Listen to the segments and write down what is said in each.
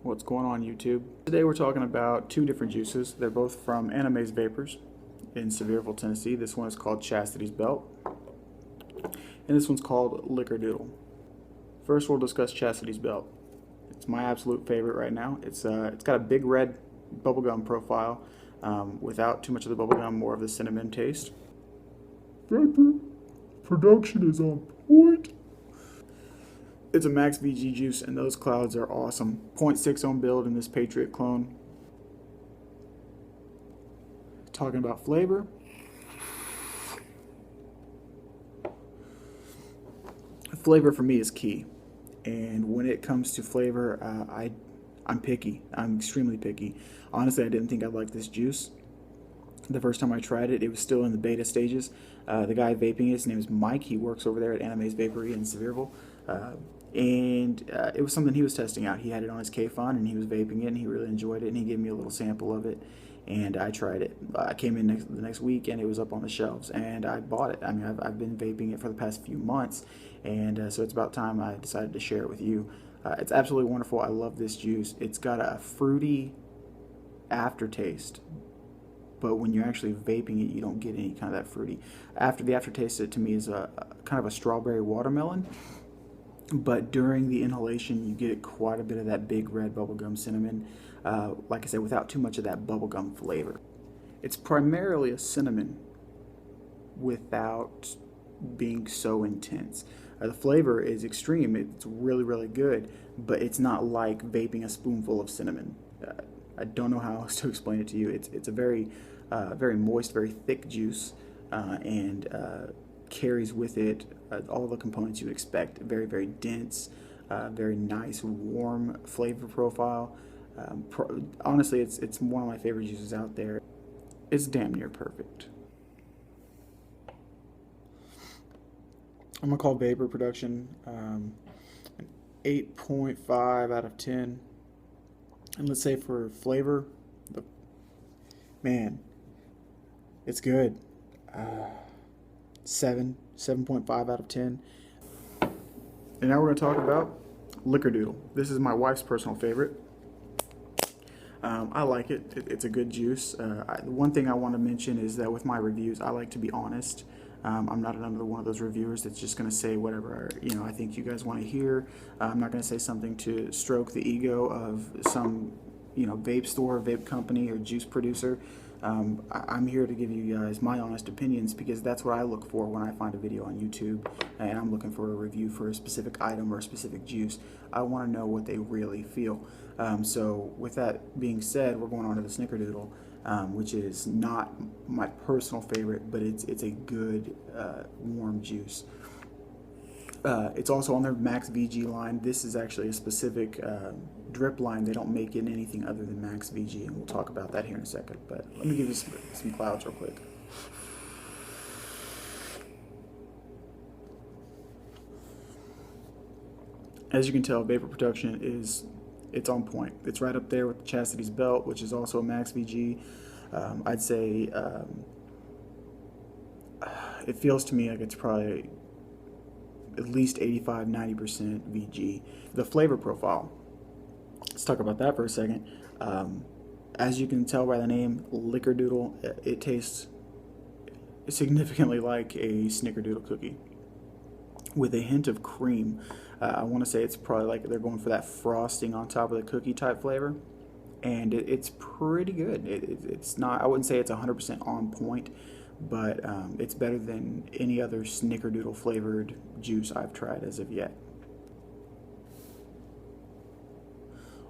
What's going on, YouTube? Today we're talking about two different juices. They're both from Anna Maes Vapery in Sevierville, Tennessee. This one is called Chastity's Belt, and this one's called Lickerdoodle. First, we'll discuss Chastity's Belt. It's my absolute favorite right now. It's got a big red bubblegum profile without too much of the bubblegum, more of the cinnamon taste. Vapor production is on point. It's a max VG juice, and those clouds are awesome. 0.6 ohm build in this Patriot clone. Talking about flavor. Flavor for me is key, and when it comes to flavor, I'm picky. I'm extremely picky. Honestly, I didn't think I'd like this juice. The first time I tried it, it was still in the beta stages. The guy vaping it, his name is Mike. He works over there at Anna Maes Vapery in Sevierville. It was something he was testing out. He had it on his K-Fun, and he was vaping it, and he really enjoyed it, and he gave me a little sample of it, and I tried it. I came in the next week, and it was up on the shelves, and I bought it. I mean, I've been vaping it for the past few months, and so it's about time I decided to share it with you. It's absolutely wonderful. I love this juice. It's got a fruity aftertaste, but when you're actually vaping it, you don't get any kind of that fruity. The aftertaste, to me, is a kind of a strawberry watermelon. But during the inhalation, you get quite a bit of that big red bubblegum cinnamon, like I said, without too much of that bubblegum flavor. It's primarily a cinnamon without being so intense. The flavor is extreme. It's really, really good, but it's not like vaping a spoonful of cinnamon. I don't know how else to explain it to you. It's a very moist, very thick juice, and carries with it all the components you would expect. Very, very dense, very nice, warm flavor profile. Honestly, it's one of my favorite juices out there. It's damn near perfect. I'm gonna call Vapor Production an 8.5 out of 10. And let's say for flavor, man, it's good. 7.5 out of 10. And now we're going to talk about Lickerdoodle. This is my wife's personal favorite. I like it. It's a good juice. One thing I want to mention is that with my reviews, I like to be honest. I'm not another one of those reviewers that's just going to say whatever I think you guys want to hear. I'm not going to say something to stroke the ego of some vape store, vape company, or juice producer. I'm here to give you guys my honest opinions, because that's what I look for when I find a video on YouTube and I'm looking for a review for a specific item or a specific juice. I want to know what they really feel. So with that being said, we're going on to the Snickerdoodle, which is not my personal favorite, but it's a good warm juice. It's also on their Max VG line. This is actually a specific drip line. They don't make it in anything other than Max VG, and we'll talk about that here in a second. But let me give you some clouds real quick. As you can tell, vapor production it's on point. It's right up there with the Chastity's Belt, which is also a Max VG. I'd say it feels to me like it's probably at least 85–90% VG. The flavor profile, let's talk about that for a second. As you can tell by the name, Lickerdoodle, it tastes significantly like a Snickerdoodle cookie with a hint of cream. I want to say it's probably like they're going for that frosting on top of the cookie type flavor, and it's pretty good. It's not, I wouldn't say it's 100% on point, but it's better than any other Snickerdoodle flavored juice I've tried as of yet.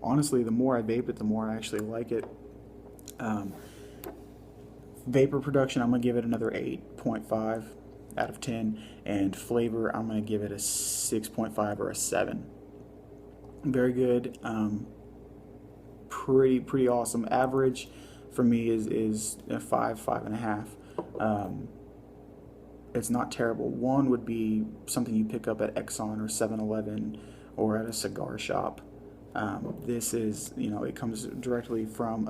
Honestly, the more I vape it, the more I actually like it. Vapor production, I'm going to give it another 8.5 out of 10, and flavor, I'm going to give it a 6.5 or a 7. Very good. Pretty awesome. Average for me is a 5.5. It's not terrible. One would be something you pick up at Exxon or 7-Eleven or at a cigar shop. This is, it comes directly from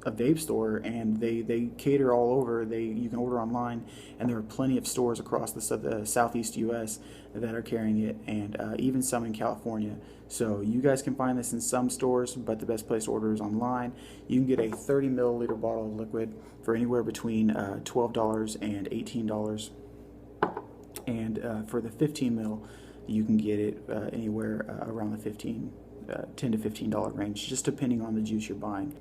a vape store, and they cater all over. You can order online, and there are plenty of stores across the southeast U.S. that are carrying it, and even some in California. So you guys can find this in some stores, but the best place to order is online. You can get a 30 milliliter bottle of liquid for anywhere between $12 and $18, and for the 15 mil, you can get it anywhere around the $10 to $15 range, just depending on the juice you're buying.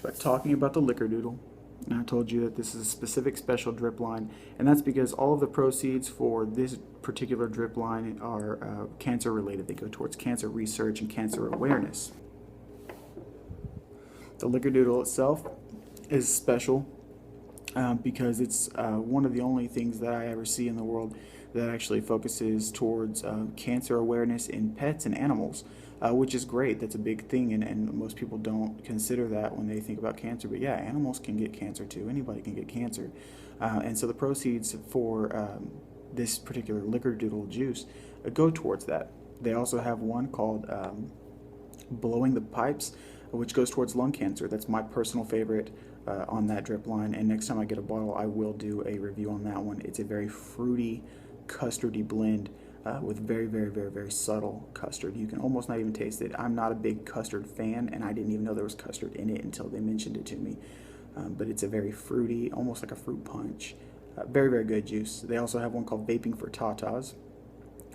But talking about the Lickerdoodle, and I told you that this is a specific special drip line, and that's because all of the proceeds for this particular drip line are cancer related. They go towards cancer research and cancer awareness. The Lickerdoodle itself is special because it's one of the only things that I ever see in the world that actually focuses towards cancer awareness in pets and animals, which is great. That's a big thing, and most people don't consider that when they think about cancer. But yeah, animals can get cancer too. Anybody can get cancer. And so the proceeds for this particular Lickerdoodle juice go towards that. They also have one called Blowing the Pipes, which goes towards lung cancer. That's my personal favorite on that drip line, and next time I get a bottle, I will do a review on that one. It's a very fruity, custardy blend with very, very, very, very subtle custard. You can almost not even taste it. I'm not a big custard fan, and I didn't even know there was custard in it until they mentioned it to me. But it's a very fruity, almost like a fruit punch. Very, very good juice. They also have one called Vaping for Tatas,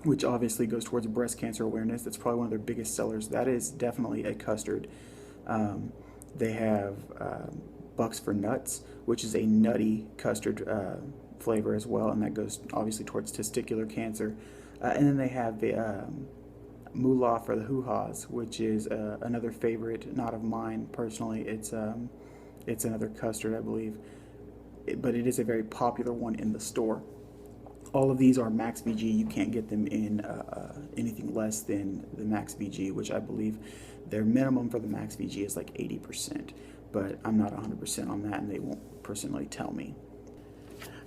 which obviously goes towards breast cancer awareness. That's probably one of their biggest sellers. That is definitely a custard. They have Bucks for Nuts, which is a nutty custard flavor as well, and that goes obviously towards testicular cancer. And then they have the Moolah for the Hoo-Haws, which is another favorite, not of mine personally. It's another custard, I believe, but it is a very popular one in the store. All of these are Max VG. You can't get them in anything less than the Max VG, which I believe their minimum for the Max VG is like 80%, but I'm not 100% on that, and they won't personally tell me.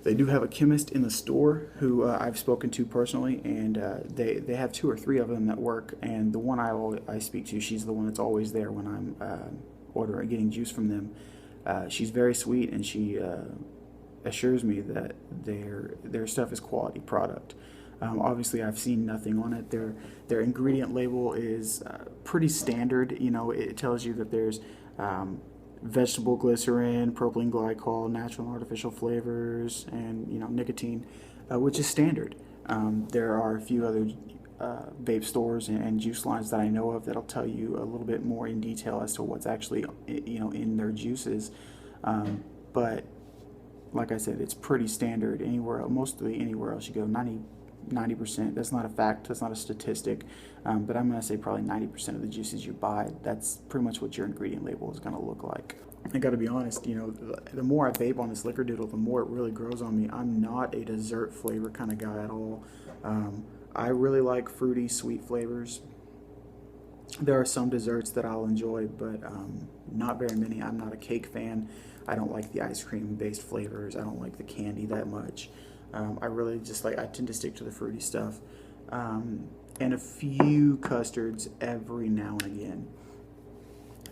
They do have a chemist in the store who I've spoken to personally, and they have 2 or 3 of them that work, and the one I speak to, she's the one that's always there when I'm getting juice from them. She's very sweet, and she assures me that their stuff is quality product. Obviously, I've seen nothing on it. Their ingredient label is pretty standard. You know, it tells you that there's vegetable glycerin, propylene glycol, natural and artificial flavors, and nicotine, which is standard. There are a few other vape stores and juice lines that I know of that'll tell you a little bit more in detail as to what's actually in their juices, but like I said, it's pretty standard mostly anywhere else you go. 90%, that's not a fact, that's not a statistic, but I'm going to say probably 90% of the juices you buy, that's pretty much what your ingredient label is going to look like. I got to be honest, the more I vape on this Lickerdoodle, the more it really grows on me. I'm not a dessert flavor kind of guy at all. I really like fruity, sweet flavors. There are some desserts that I'll enjoy, but not very many. I'm not a cake fan. I don't like the ice cream based flavors. I don't like the candy that much. I really I tend to stick to the fruity stuff, and a few custards every now and again,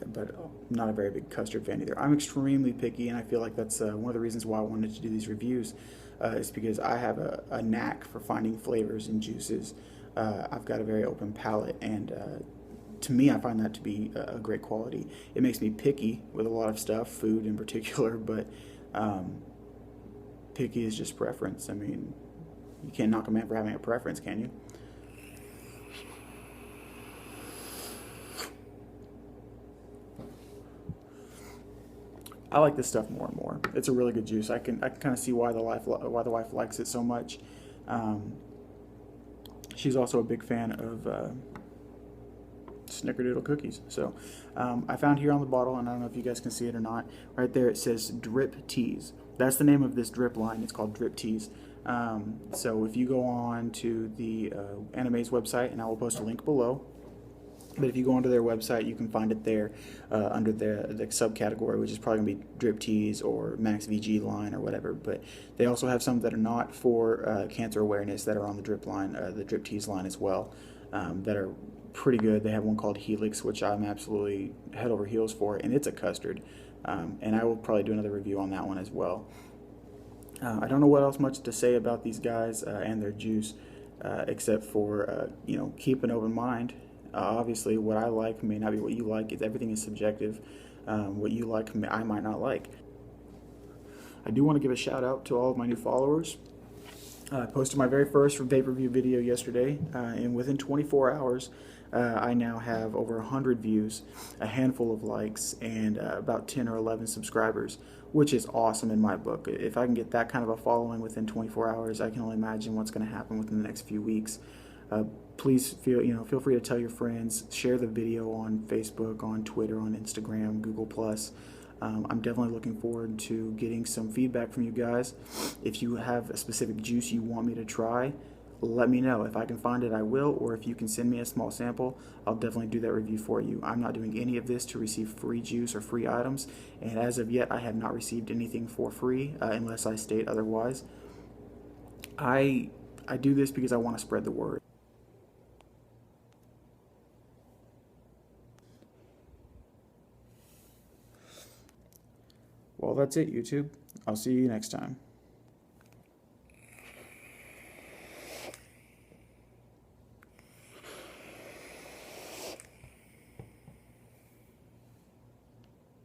but I'm not a very big custard fan either. I'm extremely picky, and I feel like that's one of the reasons why I wanted to do these reviews, is because I have a knack for finding flavors in juices. I've got a very open palate, and to me, I find that to be a great quality. It makes me picky with a lot of stuff, food in particular, but picky is just preference. I mean, you can't knock a man for having a preference, can you? I like this stuff more and more. It's a really good juice. I can kind of see why the wife likes it so much. She's also a big fan of Snickerdoodle cookies. So I found here on the bottle, and I don't know if you guys can see it or not, right there it says Drip Teas. That's the name of this drip line. It's called Drip Teas. So if you go on to the Anna Maes website, and I will post a link below, but if you go onto their website, you can find it there under the subcategory, which is probably going to be Drip Teas or Max VG line or whatever. But they also have some that are not for cancer awareness that are on the drip line, the Drip Teas line as well, that are pretty good. They have one called Helix, which I'm absolutely head over heels for, and it's a custard. and I will probably do another review on that one as well. I don't know what else much to say about these guys and their juice, except for keep an open mind. Obviously, what I like may not be what you like. Everything is subjective. What you like, I might not like. I do want to give a shout out to all of my new followers. I posted my very first vape review video yesterday, and within 24 hours, I now have over 100 views, a handful of likes, and about 10 or 11 subscribers, which is awesome in my book. If I can get that kind of a following within 24 hours, I can only imagine what's going to happen within the next few weeks. Please feel free to tell your friends, share the video on Facebook, on Twitter, on Instagram, Google+. I'm definitely looking forward to getting some feedback from you guys. If you have a specific juice you want me to try, let me know. If I can find it, I will, or if you can send me a small sample, I'll definitely do that review for you. I'm not doing any of this to receive free juice or free items, and as of yet, I have not received anything for free unless I state otherwise. I do this because I want to spread the word. Well, that's it, YouTube. I'll see you next time.